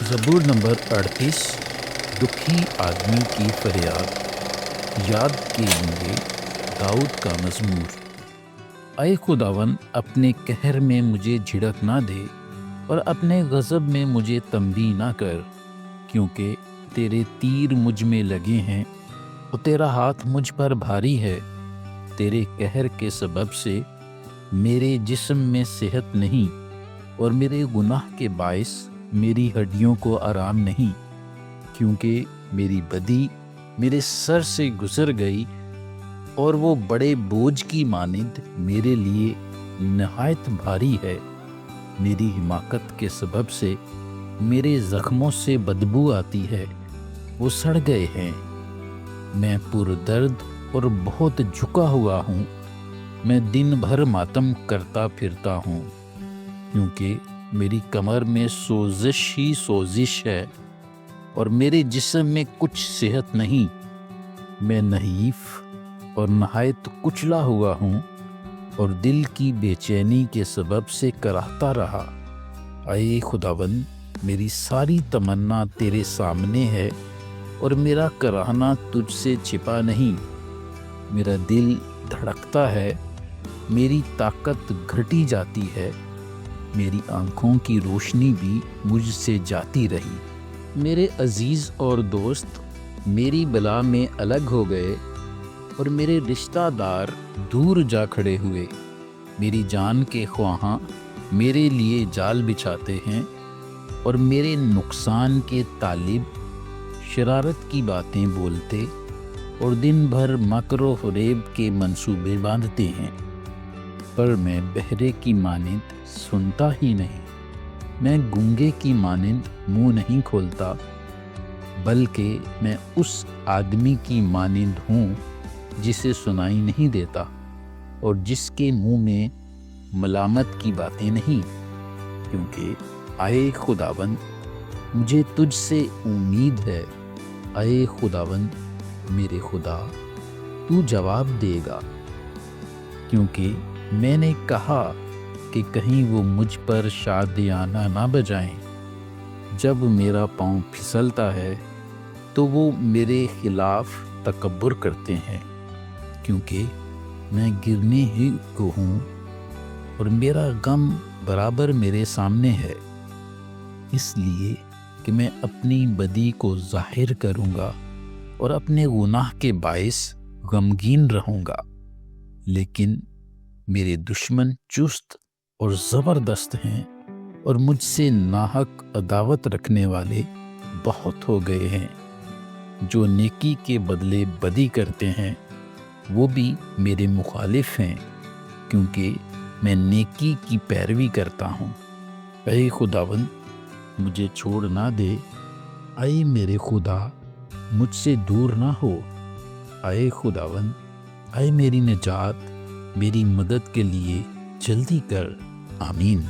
زبور نمبر 38 دکھی آدمی کی فریاد یاد کے لیے داؤد کا مزمور۔ اے خداوند، اپنے قہر میں مجھے جھڑک نہ دے اور اپنے غضب میں مجھے تنبیہ نہ کر، کیونکہ تیرے تیر مجھ میں لگے ہیں اور تیرا ہاتھ مجھ پر بھاری ہے۔ تیرے قہر کے سبب سے میرے جسم میں صحت نہیں، اور میرے گناہ کے باعث میری ہڈیوں کو آرام نہیں، کیونکہ میری بدی میرے سر سے گزر گئی اور وہ بڑے بوجھ کی مانند میرے لیے نہایت بھاری ہے۔ میری حماقت کے سبب سے میرے زخموں سے بدبو آتی ہے، وہ سڑ گئے ہیں۔ میں پر درد اور بہت جھکا ہوا ہوں، میں دن بھر ماتم کرتا پھرتا ہوں، کیونکہ میری کمر میں سوزش ہی سوزش ہے اور میرے جسم میں کچھ صحت نہیں۔ میں نحیف اور نہایت کچلا ہوا ہوں اور دل کی بے چینی کے سبب سے کراہتا رہا۔ اے خداوند، میری ساری تمنا تیرے سامنے ہے اور میرا کراہنا تجھ سے چھپا نہیں۔ میرا دل دھڑکتا ہے، میری طاقت گھٹی جاتی ہے، میری آنکھوں کی روشنی بھی مجھ سے جاتی رہی۔ میرے عزیز اور دوست میری بلا میں الگ ہو گئے اور میرے رشتہ دار دور جا کھڑے ہوئے۔ میری جان کے خواہاں میرے لیے جال بچھاتے ہیں اور میرے نقصان کے طالب شرارت کی باتیں بولتے اور دن بھر مکر و فریب کے منصوبے باندھتے ہیں۔ پر میں بہرے کی مانند سنتا ہی نہیں، میں گونگے کی مانند منہ نہیں کھولتا، بلکہ میں اس آدمی کی مانند ہوں جسے سنائی نہیں دیتا اور جس کے منہ میں ملامت کی باتیں نہیں، کیونکہ اے خداوند، مجھے تجھ سے امید ہے۔ اے خداوند میرے خدا، تو جواب دے گا، کیونکہ میں نے کہا کہ کہیں وہ مجھ پر شادیانہ نہ بجائیں۔ جب میرا پاؤں پھسلتا ہے تو وہ میرے خلاف تکبر کرتے ہیں، کیونکہ میں گرنے ہی کو ہوں اور میرا غم برابر میرے سامنے ہے۔ اس لیے کہ میں اپنی بدی کو ظاہر کروں گا اور اپنے گناہ کے باعث غمگین رہوں گا، لیکن میرے دشمن چست اور زبردست ہیں اور مجھ سے ناحق عداوت رکھنے والے بہت ہو گئے ہیں۔ جو نیکی کے بدلے بدی کرتے ہیں وہ بھی میرے مخالف ہیں، کیونکہ میں نیکی کی پیروی کرتا ہوں۔ اے خداوند، مجھے چھوڑ نہ دے۔ اے میرے خدا، مجھ سے دور نہ ہو۔ اے خداوند، اے میری نجات، میری مدد کے لیے جلدی کر۔ آمین۔